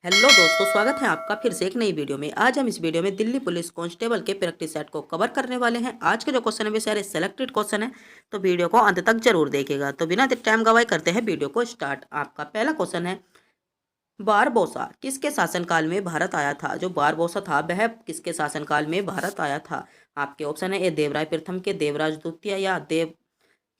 Hello दोस्तों, स्वागत है आपका फिर से एक नई वीडियो में। आज हम इस वीडियो में दिल्ली पुलिस कांस्टेबल के प्रैक्टिस सेट को कवर करने वाले हैं। आज के जो क्वेश्चन है वे सारे सेलेक्टेड क्वेश्चन है, तो वीडियो को अंत तक जरूर देखिएगा। तो बिना टाइम गवाए करते हैं वीडियो को स्टार्ट। आपका पहला क्वेश्चन है, बारबोसा किसके शासनकाल में भारत आया था? जो बारबोसा था वह किसके शासनकाल में भारत आया था? आपके ऑप्शन है ए देवराय प्रथम के, देवराज द्वितीय, या देव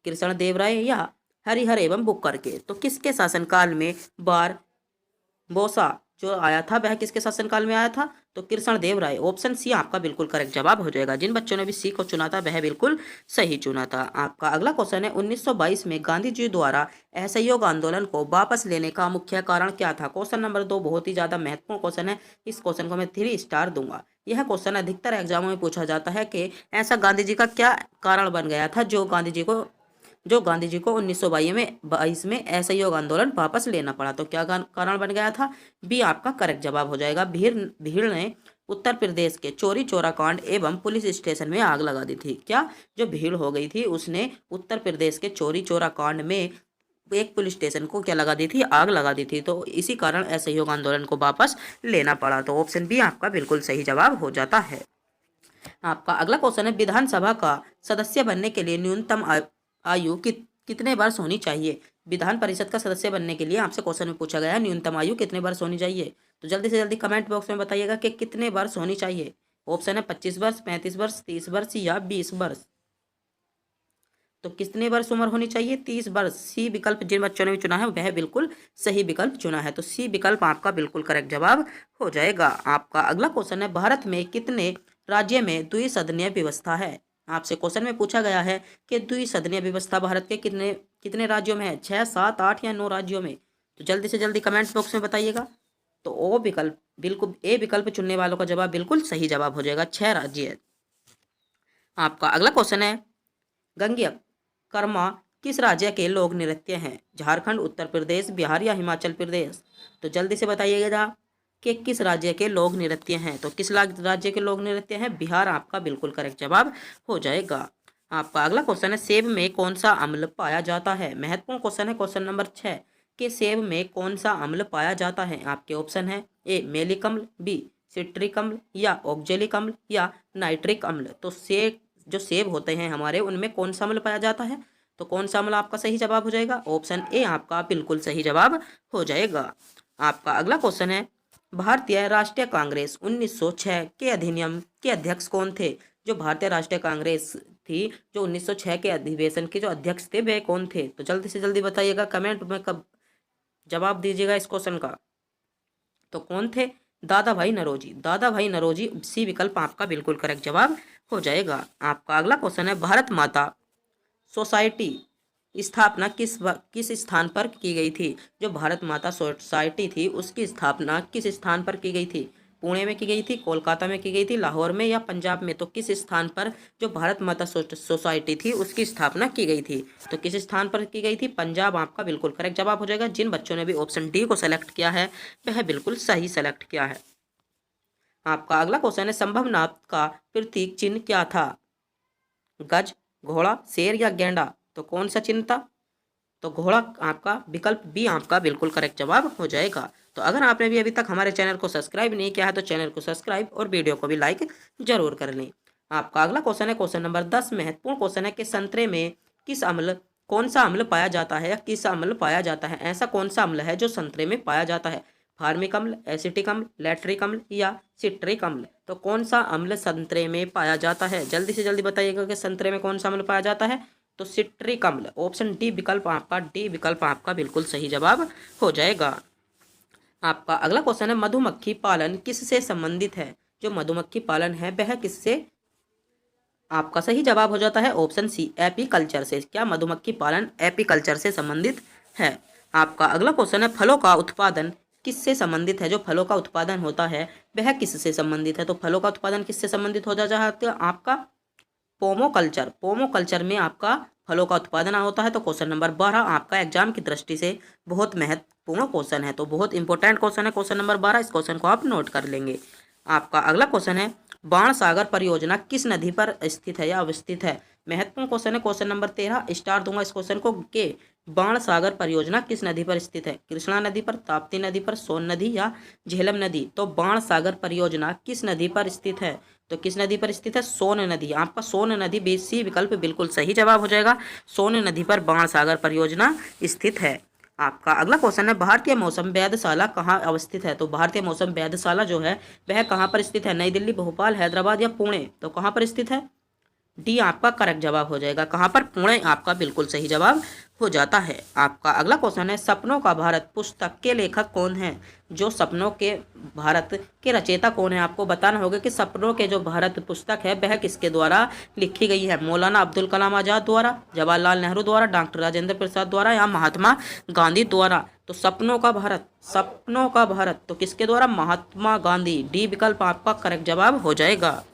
कृष्ण देवराय, या हरिहर एवं बुक्कर के। तो किसके शासनकाल में बारबोसा जो आया था वह किसके शासनकाल में आया था? तो कृष्ण देव राय। ऑप्शन सी आपका बिल्कुल करेक्ट जवाब हो जाएगा। जिन बच्चों ने भी सी को चुना था वह बिल्कुल सही चुना था। आपका अगला क्वेश्चन है, 1922 में गांधी जी द्वारा असहयोग आंदोलन को वापस लेने का मुख्य कारण क्या था? क्वेश्चन नंबर 2 बहुत ही ज्यादा महत्वपूर्ण क्वेश्चन है। इस क्वेश्चन को मैं 3 स्टार दूंगा। यह क्वेश्चन अधिकतर एग्जामों में पूछा जाता है कि ऐसा गांधी जी का क्या कारण बन गया था जो गांधी जी को 1922 में असहयोग आंदोलन वापस लेना पड़ा। तो क्या कारण बन गया था? बी आपका करेक्ट जवाब हो जाएगा। भीड़ ने उत्तर प्रदेश के चोरी चोरा कांड एवं पुलिस स्टेशन में आग लगा दी थी। क्या जो भीड़ हो गई थी उसने उत्तर प्रदेश के चोरी चोरा कांड में एक पुलिस स्टेशन को क्या लगा दी थी? आग लगा दी थी। तो इसी कारण असहयोग आंदोलन को वापस लेना पड़ा। तो ऑप्शन बी आपका बिल्कुल सही जवाब हो जाता है। आपका अगला क्वेश्चन है, विधानसभा का सदस्य बनने के लिए न्यूनतम आयु कितने वर्ष होनी चाहिए? विधान परिषद का सदस्य बनने के लिए आपसे क्वेश्चन में पूछा गया है न्यूनतम आयु कितने वर्ष होनी चाहिए। तो जल्दी से जल्दी कमेंट बॉक्स में बताइएगा कि कितने वर्ष होनी चाहिए। ऑप्शन है 25 वर्ष, 35 वर्ष, 30 वर्ष, या 20 वर्ष। तो कितने वर्ष उम्र होनी चाहिए? 30 वर्ष। सी विकल्प जिन बच्चों ने भी चुना है वह बिल्कुल सही विकल्प चुना है। तो सी विकल्प आपका बिल्कुल करेक्ट जवाब हो जाएगा। आपका अगला क्वेश्चन है, भारत में कितने राज्य में द्विसदनीय व्यवस्था है? आपसे क्वेश्चन में पूछा गया है कि द्विसदनीय व्यवस्था भारत के कितने कितने राज्यों में है? 6, 7, 8 या 9 राज्यों में? तो जल्दी से जल्दी कमेंट बॉक्स में बताइएगा। तो ओ विकल्प बिल्कुल ए विकल्प चुनने वालों का जवाब बिल्कुल सही जवाब हो जाएगा। 6 राज्य है। आपका अगला क्वेश्चन है, गंगिया कर्मा किस राज्य के लोक नृत्य हैं? झारखंड, उत्तर प्रदेश, बिहार, या हिमाचल प्रदेश? तो जल्दी से बताइएगा कि किस राज्य के लोक नृत्य हैं। तो किस राज्य के लोक नृत्य हैं? बिहार आपका बिल्कुल करेक्ट जवाब हो जाएगा। आपका अगला क्वेश्चन है, सेब में कौन सा अम्ल पाया जाता है? महत्वपूर्ण क्वेश्चन है। क्वेश्चन नंबर 6 कि सेब में कौन सा अम्ल पाया जाता है? आपके ऑप्शन है ए मेलिक अम्ल, बी सिट्रिक अम्ल, या ऑक्जेलिक अम्ल, या नाइट्रिक अम्ल। तो जो सेब होते हैं हमारे उनमें कौन सा अम्ल पाया जाता है? तो कौन सा अम्ल आपका सही जवाब हो जाएगा? ऑप्शन ए आपका बिल्कुल सही जवाब हो जाएगा। आपका अगला क्वेश्चन है, भारतीय राष्ट्रीय कांग्रेस 1906 के अधिनियम के अध्यक्ष कौन थे? जो भारतीय राष्ट्रीय कांग्रेस थी, जो 1906 के अधिवेशन के जो अध्यक्ष थे वे कौन थे? तो जल्दी से जल्दी बताइएगा, कमेंट में कब जवाब दीजिएगा इस क्वेश्चन का। तो कौन थे? दादा भाई नौरोजी। दादा भाई नौरोजी सी विकल्प आपका बिल्कुल करेक्ट जवाब हो जाएगा। आपका अगला क्वेश्चन है, भारत माता सोसाइटी स्थापना किस स्थान पर की गई थी? जो भारत माता सोसाइटी थी उसकी स्थापना किस स्थान पर की गई थी? पुणे में की गई थी, कोलकाता में की गई थी, लाहौर में, या पंजाब में? तो किस स्थान पर जो भारत माता सोसाइटी थी उसकी स्थापना की गई थी? तो किस स्थान पर की गई थी? पंजाब आपका बिल्कुल करेक्ट जवाब हो जाएगा। जिन बच्चों ने भी ऑप्शन डी को सेलेक्ट किया है वह बिल्कुल सही सेलेक्ट किया है। आपका अगला क्वेश्चन है, संभवनाथ का प्रतीक चिन्ह क्या था? गज, घोड़ा, शेर, या गेंडा? तो कौन सा चिन्ह था? तो घोड़ा आपका विकल्प बी आपका बिल्कुल करेक्ट जवाब हो जाएगा। तो अगर आपने भी अभी तक हमारे चैनल को सब्सक्राइब नहीं किया है तो चैनल को सब्सक्राइब और वीडियो को भी लाइक जरूर कर लें। आपका अगला क्वेश्चन है, क्वेश्चन नंबर 10 महत्वपूर्ण क्वेश्चन है कि संतरे में कौन सा अम्ल पाया जाता है, या किस अम्ल पाया जाता है? ऐसा कौन सा अम्ल है जो संतरे में पाया जाता है? फार्मिक अम्ल, एसिटिक अम्ल, लैक्टिक अम्ल, या सिट्रिक अम्ल? तो कौन सा अम्ल संतरे में पाया जाता है? जल्दी से जल्दी बताइएगा कि संतरे में कौन सा अम्ल पाया जाता है। तो सिट्रिक अम्ल। ऑप्शन डी विकल्प आपका बिल्कुल सही जवाब हो जाएगा। आपका अगला क्वेश्चन है, मधुमक्खी पालन किससे संबंधित है? जो मधुमक्खी पालन है वह किससे? आपका सही जवाब हो जाता है ऑप्शन सी एपीकल्चर से। क्या मधुमक्खी पालन एपीकल्चर से संबंधित है? आपका अगला क्वेश्चन है, फलों का उत्पादन किससे संबंधित है? जो फलों का उत्पादन होता है वह किससे संबंधित है? तो फलों का उत्पादन किससे संबंधित हो जाता है आपका? पोमोकल्चर में आपका फलों का उत्पादन होता है। तो क्वेश्चन नंबर 12 आपका एग्जाम की दृष्टि से बहुत महत्वपूर्ण क्वेश्चन है, तो बहुत इंपॉर्टेंट क्वेश्चन है क्वेश्चन नंबर 12। इस क्वेश्चन को आप नोट कर लेंगे। आपका अगला क्वेश्चन है, बाण सागर परियोजना किस नदी पर स्थित है या अवस्थित है? महत्वपूर्ण क्वेश्चन है क्वेश्चन नंबर 13, स्टार दूंगा इस क्वेश्चन को, के बाण सागर परियोजना किस नदी पर स्थित है? कृष्णा नदी पर, ताप्ती नदी पर, सोन नदी या झेलम नदी? तो बाण सागर परियोजना किस नदी पर स्थित है? तो किस नदी पर स्थित है? सोन नदी। आपका सोन नदी BC विकल्प बिल्कुल सही जवाब हो जाएगा। सोन नदी पर बाण सागर परियोजना स्थित है। आपका अगला क्वेश्चन है भारतीय मौसम वेधशाला कहाँ अवस्थित है? तो भारतीय मौसम वेधशाला जो है वह कहाँ पर स्थित है? नई दिल्ली, भोपाल, हैदराबाद या पुणे? तो कहाँ पर स्थित है? डी आपका करेक्ट जवाब हो जाएगा। कहाँ पर? पुणे आपका बिल्कुल सही जवाब हो जाता है। आपका अगला क्वेश्चन है सपनों का भारत पुस्तक के लेखक कौन है? जो सपनों के भारत के रचयिता कौन है? आपको बताना होगा कि सपनों के जो भारत पुस्तक है वह किसके द्वारा लिखी गई है? मौलाना अब्दुल कलाम आजाद द्वारा, जवाहरलाल नेहरू द्वारा, डॉक्टर राजेंद्र प्रसाद द्वारा या महात्मा गांधी द्वारा? तो सपनों का भारत, सपनों का भारत तो किसके द्वारा? महात्मा गांधी। डी विकल्प आपका करेक्ट जवाब हो जाएगा।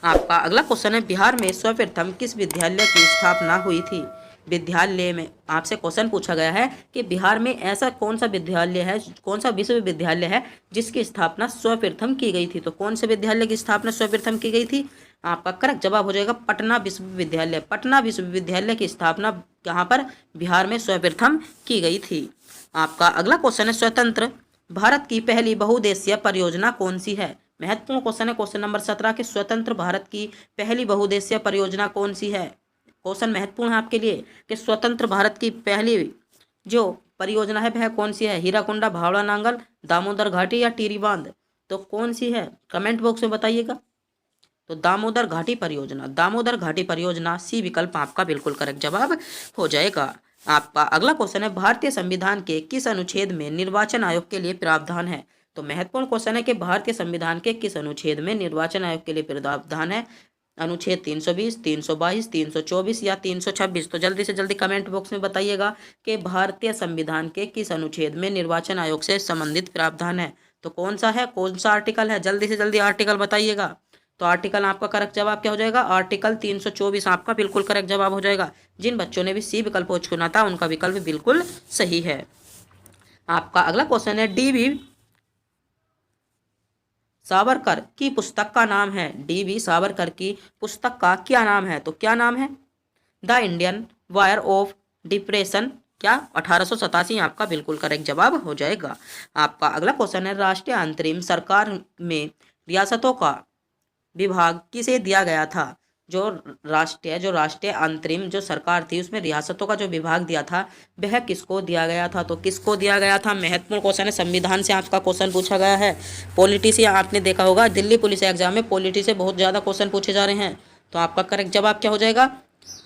आपका अगला क्वेश्चन है बिहार में सर्वप्रथम किस विद्यालय की स्थापना हुई थी? विद्यालय में आपसे क्वेश्चन पूछा गया है कि बिहार में ऐसा कौन सा विद्यालय है, कौन सा विश्वविद्यालय है जिसकी स्थापना सर्वप्रथम की गई थी? तो कौन से विद्यालय की स्थापना सर्वप्रथम की गई थी? आपका करेक्ट जवाब हो जाएगा पटना विश्वविद्यालय। पटना विश्वविद्यालय की स्थापना यहाँ पर बिहार में सर्वप्रथम की गई थी। आपका अगला क्वेश्चन है स्वतंत्र भारत की पहली बहुउद्देशीय परियोजना कौन सी है? महत्वपूर्ण क्वेश्चन है क्वेश्चन नंबर 17 के स्वतंत्र भारत की पहली बहुउद्देशीय परियोजना कौन सी है? क्वेश्चन महत्वपूर्ण है आपके लिए कि स्वतंत्र भारत की पहली जो परियोजना है वह कौन सी है? हीराकुंडा, भावड़ा नांगल, दामोदर घाटी या टिहरी बांध? तो कौन सी है? कमेंट बॉक्स में बताइएगा। तो दामोदर घाटी परियोजना, दामोदर घाटी परियोजना सी विकल्प आपका बिल्कुल करेक्ट जवाब हो जाएगा। आपका अगला क्वेश्चन है भारतीय संविधान के किस अनुच्छेद में निर्वाचन आयोग के लिए प्रावधान है? तो महत्वपूर्ण क्वेश्चन है कि भारतीय संविधान के किस अनुच्छेद में निर्वाचन आयोग के लिए प्रावधान है? अनुच्छेद 320, 322, 324 या 326? तो जल्दी से जल्दी कमेंट बॉक्स में बताइएगा कि भारतीय संविधान के किस अनुच्छेद में निर्वाचन आयोग से संबंधित प्रावधान है? तो कौन सा है, कौन सा आर्टिकल है? जल्दी से जल्दी आर्टिकल बताइएगा। तो आर्टिकल आपका करेक्ट जवाब क्या हो जाएगा? आर्टिकल 324 आपका बिल्कुल करेक्ट जवाब हो जाएगा। जिन बच्चों ने भी सी विकल्प को चुना था उनका विकल्प बिल्कुल सही है। आपका अगला क्वेश्चन है DV सावरकर की पुस्तक का नाम है? DV सावरकर की पुस्तक का क्या नाम है? तो क्या नाम है? The Indian wire of depression क्या? 1887 आपका बिल्कुल करेक्ट जवाब हो जाएगा। आपका अगला क्वेश्चन है राष्ट्रीय अंतरिम सरकार में रियासतों का विभाग किसे दिया गया था? जो राष्ट्रीय अंतरिम जो सरकार थी उसमें रियासतों का जो विभाग दिया था वह किसको दिया गया था? तो किसको दिया गया था? महत्वपूर्ण क्वेश्चन है, संविधान से आपका क्वेश्चन पूछा गया है। पॉलिटी से आपने देखा होगा दिल्ली पुलिस एग्जाम में पॉलिटी से बहुत ज़्यादा क्वेश्चन पूछे जा रहे हैं। तो आपका करेक्ट जवाब क्या हो जाएगा?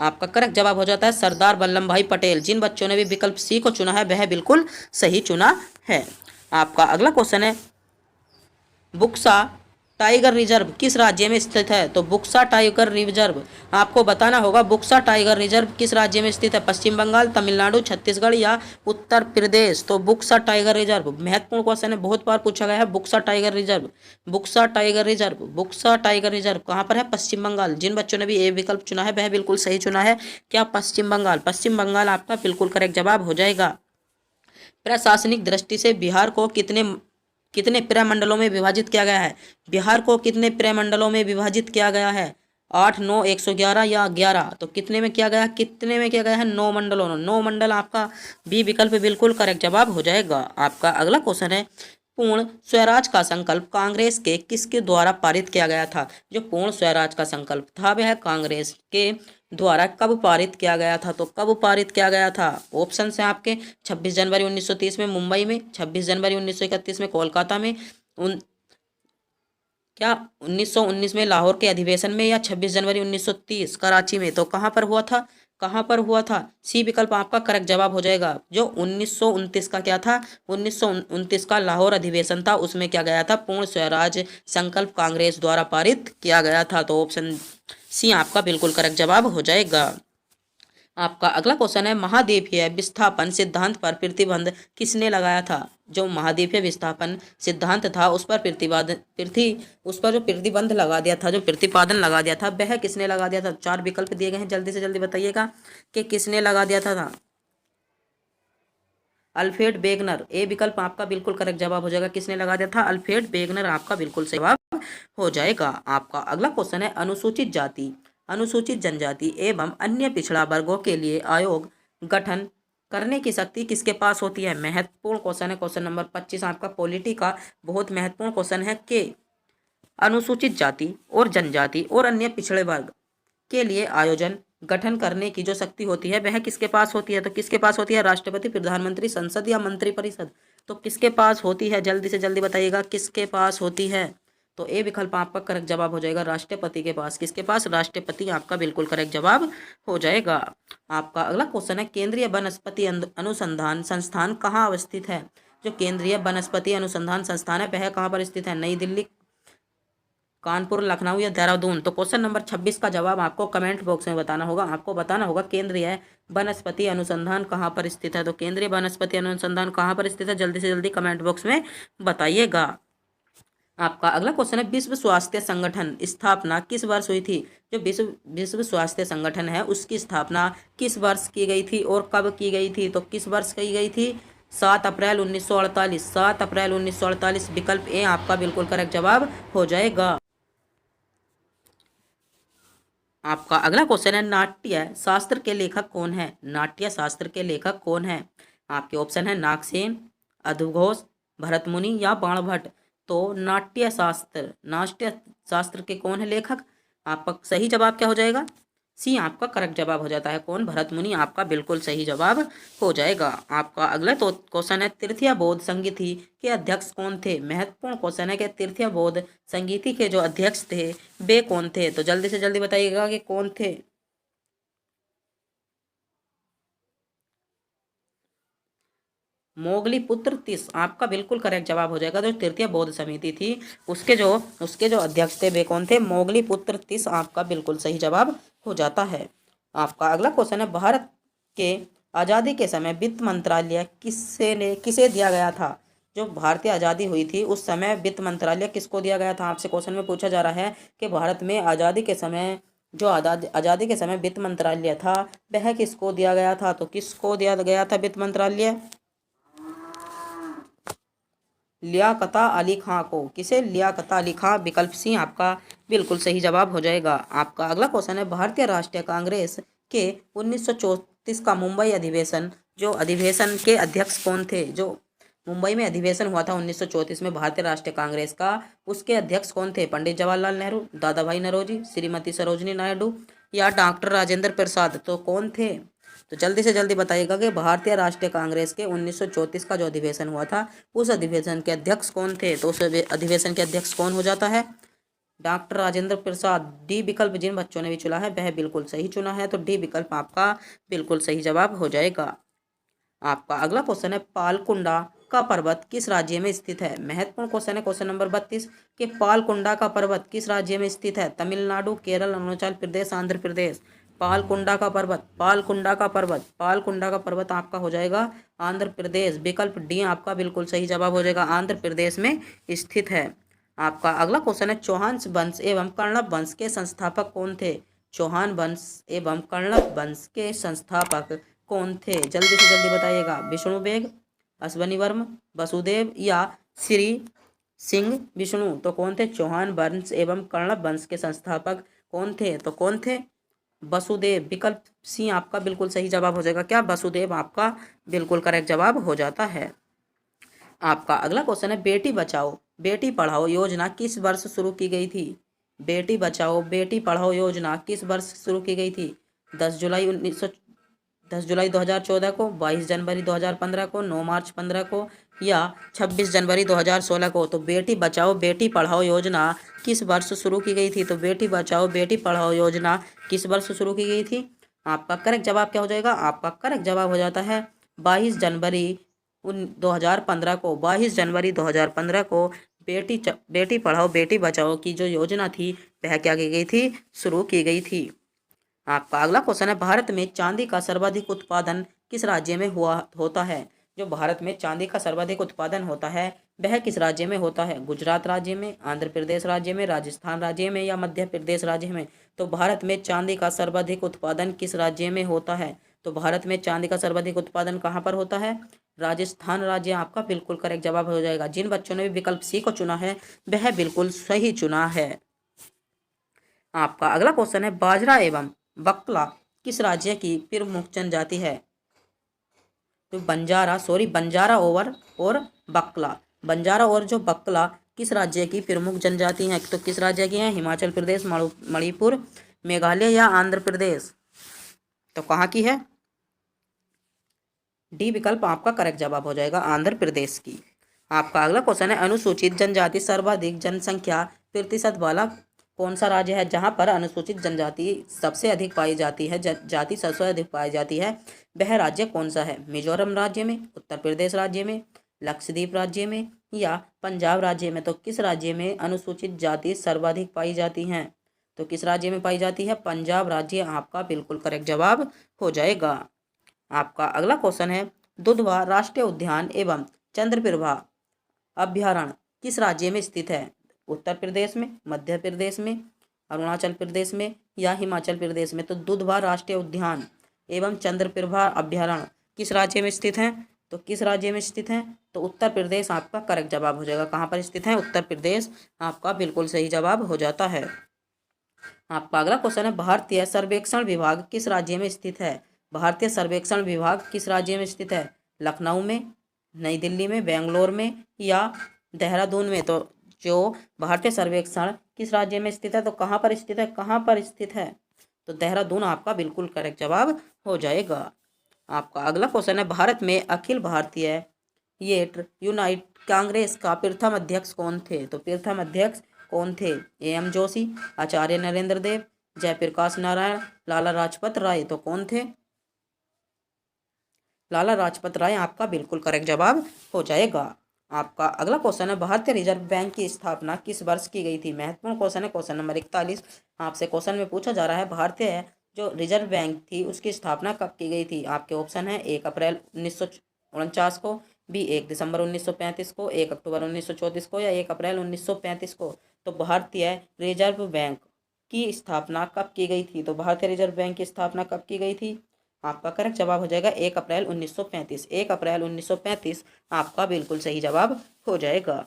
आपका करेक्ट जवाब हो जाता है सरदार वल्लभ भाई पटेल। जिन बच्चों ने भी विकल्प सी को चुना है वह बिल्कुल सही चुना है। आपका अगला क्वेश्चन है बुक्सा टाइगर रिजर्व किस राज्य में स्थित है? तो बुक्सा टाइगर रिजर्व आपको बताना होगा बुक्सा टाइगर रिजर्व किस राज्य में स्थित है? पश्चिम बंगाल, तमिलनाडु, छत्तीसगढ़ या उत्तर प्रदेश? तो बुक्सा टाइगर रिजर्व महत्वपूर्ण क्वेश्चन है, बहुत बार पूछा गया है। Buksa tiger reserve, Buksa tiger reserve, Buksa tiger reserve कहाँ पर है? पश्चिम बंगाल। जिन बच्चों ने भी ए विकल्प चुना है वह बिल्कुल सही चुना है। क्या? पश्चिम बंगाल। पश्चिम बंगाल आपका बिल्कुल करेक्ट जवाब हो जाएगा। प्रशासनिक दृष्टि से बिहार को कितने प्रमंडलों में विभाजित किया गया है? बिहार को कितने प्रमंडलों में विभाजित किया गया है? 8, 9, 111 या 11? तो कितने में किया गया? कितने में किया गया है? 9 मंडलों में। 9 मंडल आपका बी विकल्प बिल्कुल करेक्ट जवाब हो जाएगा। आपका अगला क्वेश्चन है पूर्ण स्वराज का संकल्प कांग्रेस के किसके द्वारा पारित किया गया था? जो पूर्ण स्वराज का संकल्प था वह कांग्रेस के द्वारा कब पारित किया गया था? तो कब पारित किया गया था? ऑप्शन है आपके 26 जनवरी 1930 में मुंबई में, 26 जनवरी 1931 में कोलकाता में, 1919 में लाहौर के अधिवेशन में, या 26 जनवरी 1930 कराची में? तो कहाँ पर हुआ था? कहाँ पर हुआ था? सी विकल्प आपका करेक्ट जवाब हो जाएगा। जो 1929 का क्या था? 1929 का लाहौर अधिवेशन था, उसमें क्या गया था? पूर्ण स्वराज संकल्प कांग्रेस द्वारा पारित किया गया था। तो ऑप्शन सी आपका बिल्कुल करेक्ट जवाब हो जाएगा। आपका अगला क्वेश्चन है महाद्वीपीय विस्थापन सिद्धांत पर प्रतिबंध किसने लगाया था? जो महाद्वीपीय विस्थापन सिद्धांत था उस पर जो प्रतिबंध लगा दिया था, जो प्रतिपादन लगा दिया था वह किसने लगा दिया था? 4 विकल्प दिए गए हैं, जल्दी से जल्दी बताइएगा कि किसने लगा दिया था। Alfred Wegener. ए विकल्प आपका बिल्कुल करेक्ट जवाब हो जाएगा। किसने लगा दिया था? अल्फ्रेड वेगनर आपका बिल्कुल सही जवाब हो जाएगा। आपका अगला क्वेश्चन है अनुसूचित जाति अनुसूचित जनजाति एवं अन्य पिछड़ा वर्गों के लिए आयोग गठन करने की शक्ति किसके पास होती है? महत्वपूर्ण क्वेश्चन है। क्वेश्चन नंबर 25 आपका पॉलिटी का बहुत महत्वपूर्ण क्वेश्चन है कि अनुसूचित जाति और जनजाति और अन्य पिछड़े वर्ग के लिए आयोजन गठन करने की जो शक्ति होती है वह किसके पास होती है? तो किसके पास होती है? राष्ट्रपति, प्रधानमंत्री, संसद या मंत्रिपरिषद? तो किसके पास होती है? जल्दी से जल्दी बताइएगा किसके पास होती है? तो ए विकल्प आपका करेक्ट जवाब हो जाएगा, राष्ट्रपति के पास। किसके पास? राष्ट्रपति आपका बिल्कुल करेक्ट जवाब हो जाएगा। आपका अगला क्वेश्चन है केंद्रीय वनस्पति अनुसंधान संस्थान कहाँ अवस्थित है? जो केंद्रीय वनस्पति अनुसंधान संस्थान है वह कहाँ पर स्थित है? नई दिल्ली, कानपुर, लखनऊ या देहरादून? तो क्वेश्चन नंबर 26 का जवाब आपको कमेंट बॉक्स में बताना होगा। आपको बताना होगा केंद्रीय वनस्पति अनुसंधान कहाँ पर स्थित है। तो केंद्रीय वनस्पति अनुसंधान कहाँ पर स्थित है? जल्दी से जल्दी कमेंट बॉक्स में बताइएगा। आपका अगला क्वेश्चन है विश्व स्वास्थ्य संगठन स्थापना किस वर्ष हुई थी? जो विश्व स्वास्थ्य संगठन है उसकी स्थापना किस वर्ष की गई थी और कब की गई थी? तो किस वर्ष की गई थी? 7 अप्रैल 1948। 7 अप्रैल 1948 विकल्प ए आपका बिल्कुल करेक्ट जवाब हो जाएगा। आपका अगला क्वेश्चन है नाट्य शास्त्र के लेखक कौन है? नाट्य शास्त्र के लेखक कौन है? आपके ऑप्शन है नागसेन, अधुघोष, भरतमुनि या बाणभट्ट? तो नाट्य शास्त्र के कौन है लेखक? आपका सही जवाब क्या हो जाएगा? सी आपका करेक्ट जवाब हो जाता है। कौन? भरतमुनि आपका बिल्कुल सही जवाब हो जाएगा। आपका अगला तो क्वेश्चन है तृतीय बौद्ध संगीति के अध्यक्ष कौन थे? महत्वपूर्ण क्वेश्चन है कि तृतीय बौद्ध संगीति के जो अध्यक्ष थे वे कौन थे? तो जल्दी से जल्दी बताइएगा कि कौन थे। मोगली पुत्र तिस आपका बिल्कुल करेक्ट जवाब हो जाएगा। जो तृतीय बौद्ध समिति थी उसके जो अध्यक्ष थे वे कौन थे? मोगली पुत्र तिस आपका बिल्कुल सही जवाब हो जाता है। आपका अगला क्वेश्चन है भारत के आज़ादी के समय वित्त मंत्रालय किसे दिया गया था? जो भारतीय आज़ादी हुई थी उस समय वित्त मंत्रालय किसको दिया गया था? आपसे क्वेश्चन में पूछा जा रहा है कि भारत में आज़ादी के समय जो आज़ादी के समय वित्त मंत्रालय था वह किसको दिया गया था? तो किसको दिया गया था वित्त मंत्रालय? लियाकता अली खां को। किसे? लियाकता अली खां। विकल्प सी आपका बिल्कुल सही जवाब हो जाएगा। आपका अगला क्वेश्चन है भारतीय राष्ट्रीय कांग्रेस के 1934 का मुंबई अधिवेशन जो अधिवेशन के अध्यक्ष कौन थे? जो मुंबई में अधिवेशन हुआ था 1934 में भारतीय राष्ट्रीय कांग्रेस का, उसके अध्यक्ष कौन थे? पंडित जवाहरलाल नेहरू, दादा भाई नौरोजी, श्रीमती सरोजनी नायडू या डॉक्टर राजेंद्र प्रसाद? तो कौन थे? तो जल्दी से जल्दी बताइएगा कि भारतीय राष्ट्रीय कांग्रेस के 1934 का जो अधिवेशन हुआ था उस अधिवेशन के अध्यक्ष कौन थे? तो उस अधिवेशन के अध्यक्ष कौन हो जाता है? डॉक्टर राजेंद्र प्रसाद। डी विकल्प जिन बच्चों ने भी चुना है वह बिल्कुल सही चुना है। तो डी विकल्प आपका बिल्कुल सही जवाब हो जाएगा। आपका अगला क्वेश्चन है पालकुंडा का पर्वत किस राज्य में स्थित है? महत्वपूर्ण क्वेश्चन है। क्वेश्चन नंबर 32 कि पालकुंडा का पर्वत किस राज्य में स्थित है? तमिलनाडु, केरल, अरुणाचल प्रदेश, आंध्र प्रदेश? पालकुंडा का पर्वत, पालकुंडा का पर्वत, पालकुंडा का पर्वत आपका हो जाएगा आंध्र प्रदेश। विकल्प डी आपका बिल्कुल सही जवाब हो जाएगा, आंध्र प्रदेश में स्थित है। आपका अगला क्वेश्चन है चौहान वंश एवं कर्णव वंश के संस्थापक कौन थे? चौहान वंश एवं कर्णव वंश के संस्थापक कौन थे? जल्दी से जल्दी बताइएगा। विष्णु बेग, अश्वनी वर्म, वसुदेव या श्री सिंह विष्णु? तो कौन थे? चौहान वंश एवं कर्णव वंश के संस्थापक कौन थे? तो कौन थे? वसुदेव। विकल्प सी आपका बिल्कुल सही जवाब हो जाएगा। क्या? वसुदेव आपका बिल्कुल करेक्ट जवाब हो जाता है। आपका अगला क्वेश्चन है बेटी बचाओ बेटी पढ़ाओ योजना किस वर्ष शुरू की गई थी? बेटी बचाओ बेटी पढ़ाओ योजना किस वर्ष शुरू की गई थी? 10 जुलाई 2014 को, 22 जनवरी 2015 को, 9 मार्च 15 को या 26 जनवरी 2016 को? तो बेटी बचाओ बेटी पढ़ाओ योजना किस वर्ष शुरू की गई थी? तो बेटी बचाओ बेटी पढ़ाओ योजना किस वर्ष शुरू की गई थी? आपका करेक्ट जवाब क्या हो जाएगा? आपका करेक्ट जवाब हो जाता है 22 जनवरी 2015 को। 22 जनवरी 2015 को बेटी पढ़ाओ बेटी बचाओ की जो योजना थी वह क्या की गई थी? शुरू की गई थी। आपका अगला क्वेश्चन है भारत में चांदी का सर्वाधिक उत्पादन किस राज्य में होता है? जो भारत में चांदी का सर्वाधिक उत्पादन होता है वह किस राज्य में होता है? गुजरात राज्य में, आंध्र प्रदेश राज्य में, राजस्थान राज्य में या मध्य प्रदेश राज्य में? तो भारत में चांदी का सर्वाधिक उत्पादन किस राज्य में होता है? तो भारत में चांदी का सर्वाधिक उत्पादन कहाँ पर होता है? राजस्थान राज्य आपका बिल्कुल करेक्ट जवाब हो जाएगा। जिन बच्चों ने भी विकल्प सी को चुना है वह बिल्कुल सही चुना है। आपका अगला क्वेश्चन है बाजरा एवं बकला किस राज्य की प्रमुख जनजाति है? तो बंजारा और बकला, बंजारा और जो बकला किस राज्य की प्रमुख जनजाति हैं? तो किस राज्य की हैं? हिमाचल प्रदेश, मणिपुर, मेघालय या आंध्र प्रदेश? तो कहाँ की है? डी विकल्प आपका करेक्ट जवाब हो जाएगा, आंध्र प्रदेश की। आपका अगला क्वेश्चन है अनुसूचित जनजाति सर्वाधिक जनसंख्या प्रतिशत वाला कौन सा राज्य है? जहां पर अनुसूचित जनजाति सबसे अधिक पाई जाती है, जाति सबसे अधिक पाई जाती है, वह राज्य कौन सा है? मिजोरम राज्य में, उत्तर प्रदेश राज्य में, लक्षद्वीप राज्य में या पंजाब राज्य में? तो किस राज्य में अनुसूचित जाति सर्वाधिक पाई जाती हैं? तो किस राज्य में पाई जाती है? पंजाब राज्य आपका बिल्कुल करेक्ट जवाब हो जाएगा। आपका अगला क्वेश्चन है दुधवा राष्ट्रीय उद्यान एवं चंद्रप्रभा अभ्यारण्य किस राज्य में स्थित है? उत्तर प्रदेश में, मध्य प्रदेश में, अरुणाचल प्रदेश में या हिमाचल प्रदेश में? तो दुधवा राष्ट्रीय उद्यान एवं चंद्रप्रभा अभ्यारण्य किस राज्य में स्थित हैं? तो किस राज्य में स्थित हैं? तो उत्तर प्रदेश आपका करेक्ट जवाब हो जाएगा। कहाँ पर स्थित है? उत्तर प्रदेश आपका बिल्कुल सही जवाब हो जाता है। आपका अगला क्वेश्चन है भारतीय सर्वेक्षण विभाग किस राज्य में स्थित है? भारतीय सर्वेक्षण विभाग किस राज्य में स्थित है? लखनऊ में, नई दिल्ली में, बेंगलोर में या देहरादून में? तो जो भारतीय सर्वेक्षण किस राज्य में स्थित है? तो कहाँ पर स्थित है? कहाँ पर स्थित है? तो देहरादून आपका बिल्कुल करेक्ट जवाब हो जाएगा। आपका अगला क्वेश्चन है भारत में अखिल भारतीय यूनाइट कांग्रेस का प्रथम अध्यक्ष कौन थे? तो प्रथम अध्यक्ष कौन थे? एम जोशी, आचार्य नरेंद्र देव, जयप्रकाश नारायण, लाला लाजपत राय? तो कौन थे? लाला लाजपत राय आपका बिल्कुल करेक्ट जवाब हो जाएगा। आपका अगला क्वेश्चन है भारतीय रिजर्व बैंक की स्थापना किस वर्ष की गई थी? महत्वपूर्ण क्वेश्चन है, क्वेश्चन नंबर 41। आपसे क्वेश्चन में पूछा जा रहा है भारतीय जो रिजर्व बैंक थी उसकी स्थापना कब की गई थी? आपके ऑप्शन है 1 अप्रैल 1949 को, बी 1 दिसंबर 1935 को, 1 अक्टूबर 1934 को या 1 अप्रैल 1935 को? तो भारतीय रिजर्व बैंक की स्थापना कब की गई थी? तो भारतीय रिजर्व बैंक की स्थापना कब की गई थी? आपका करेक्ट जवाब हो जाएगा 1 अप्रैल 1935। 1 अप्रैल 1935 आपका बिल्कुल सही जवाब हो जाएगा।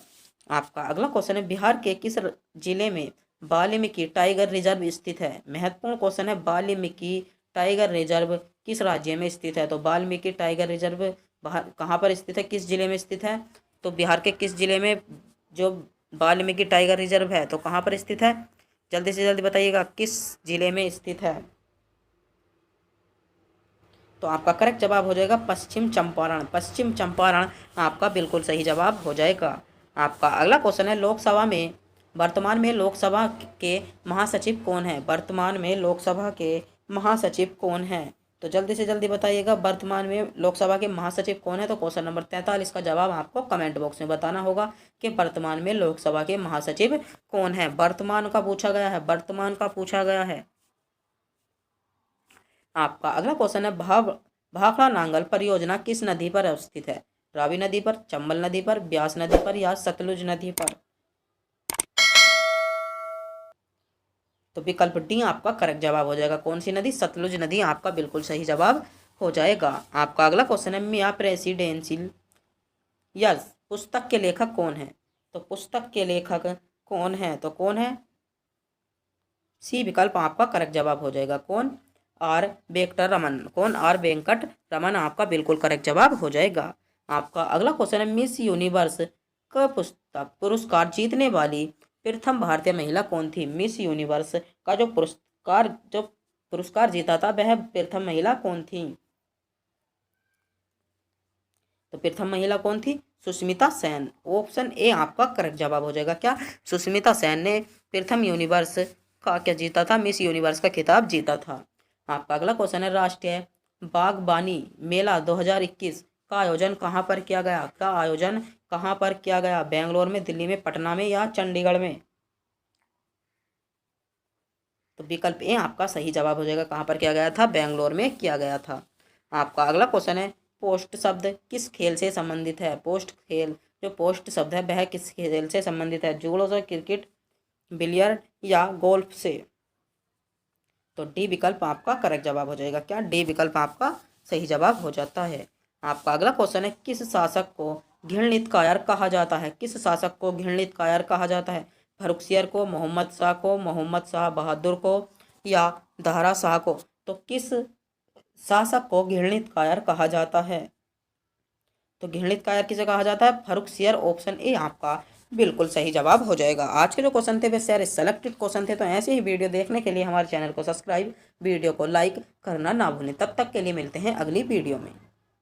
आपका अगला क्वेश्चन है बिहार के किस जिले में वाल्मीकि टाइगर रिजर्व स्थित है? महत्वपूर्ण क्वेश्चन है वाल्मीकि टाइगर रिजर्व किस राज्य में स्थित है? तो वाल्मीकि टाइगर रिजर्व कहाँ पर स्थित है? किस जिले में स्थित है? तो बिहार के किस जिले में जो वाल्मीकि टाइगर रिजर्व है तो कहाँ पर स्थित है? जल्दी से जल्दी बताइएगा किस जिले में स्थित है? तो आपका करेक्ट जवाब हो जाएगा पश्चिम चंपारण। पश्चिम चंपारण आपका बिल्कुल सही जवाब हो जाएगा। आपका अगला क्वेश्चन है वर्तमान में लोकसभा के महासचिव कौन है? वर्तमान में लोकसभा के महासचिव कौन है? तो जल्दी से जल्दी बताइएगा वर्तमान में लोकसभा के महासचिव कौन है? तो क्वेश्चन नंबर 43 का जवाब आपको कमेंट बॉक्स में बताना होगा कि वर्तमान में लोकसभा के महासचिव कौन है। वर्तमान का पूछा गया है, वर्तमान का पूछा गया है। आपका अगला क्वेश्चन है भाखड़ा नांगल परियोजना किस नदी पर अवस्थित है? रावी नदी पर, चंबल नदी पर, ब्यास नदी पर या सतलुज नदी पर? तो विकल्प डी आपका करेक्ट जवाब हो जाएगा। कौन सी नदी? सतलुज नदी आपका बिल्कुल सही जवाब हो जाएगा। आपका अगला क्वेश्चन है मियाँ प्रेसिडेंशियल यस पुस्तक के लेखक कौन है? तो पुस्तक के लेखक कौन है? तो कौन है? सी विकल्प आपका करेक्ट जवाब हो जाएगा। कौन? आर वेंकट रमन। कौन? आर वेंकट रमन आपका बिल्कुल करेक्ट जवाब हो जाएगा। आपका अगला क्वेश्चन है मिस यूनिवर्स का पुस्तक पुरस्कार जीतने वाली प्रथम भारतीय महिला कौन थी? मिस यूनिवर्स का जो पुरस्कार जीता था वह प्रथम महिला कौन थी? तो प्रथम महिला कौन थी? सुष्मिता सेन। ऑप्शन ए आपका करेक्ट जवाब हो जाएगा। क्या? सुष्मिता सेन ने प्रथम यूनिवर्स का क्या जीता था? मिस यूनिवर्स का खिताब जीता था। आपका अगला क्वेश्चन है राष्ट्रीय बागबानी मेला 2021 का आयोजन कहाँ पर किया गया? का आयोजन कहाँ पर किया गया? बेंगलोर में, दिल्ली में, पटना में या चंडीगढ़ में? तो विकल्प ए आपका सही जवाब हो जाएगा। कहाँ पर किया गया था? बेंगलोर में किया गया था। आपका अगला क्वेश्चन है पोस्ट शब्द किस खेल से संबंधित है? जो पोस्ट शब्द है वह किस खेल से संबंधित है? जूडो से, क्रिकेट, बिलियर्ड या गोल्फ से? तो डी विकल्प आपका करेक्ट जवाब हो जाएगा। क्या? डी विकल्प आपका सही जवाब हो जाता है। आपका अगला क्वेश्चन है किस शासक को घृणित कायर कहा जाता है? किस शासक को घृणित कायर कहा जाता है? फर्रुखसियर को, मोहम्मद शाह को, मोहम्मद शाह बहादुर को या दारा शाह को? तो किस शासक को घृणित कायर कहा जाता है? तो घृणित कायर किसे कहा जाता है? फर्रुखसियर। ऑप्शन ए आपका बिल्कुल सही जवाब हो जाएगा। आज के जो क्वेश्चन थे वे सारे सेलेक्टेड क्वेश्चन थे। तो ऐसे ही वीडियो देखने के लिए हमारे चैनल को सब्सक्राइब, वीडियो को लाइक करना ना भूलें। तब तक के लिए मिलते हैं अगली वीडियो में।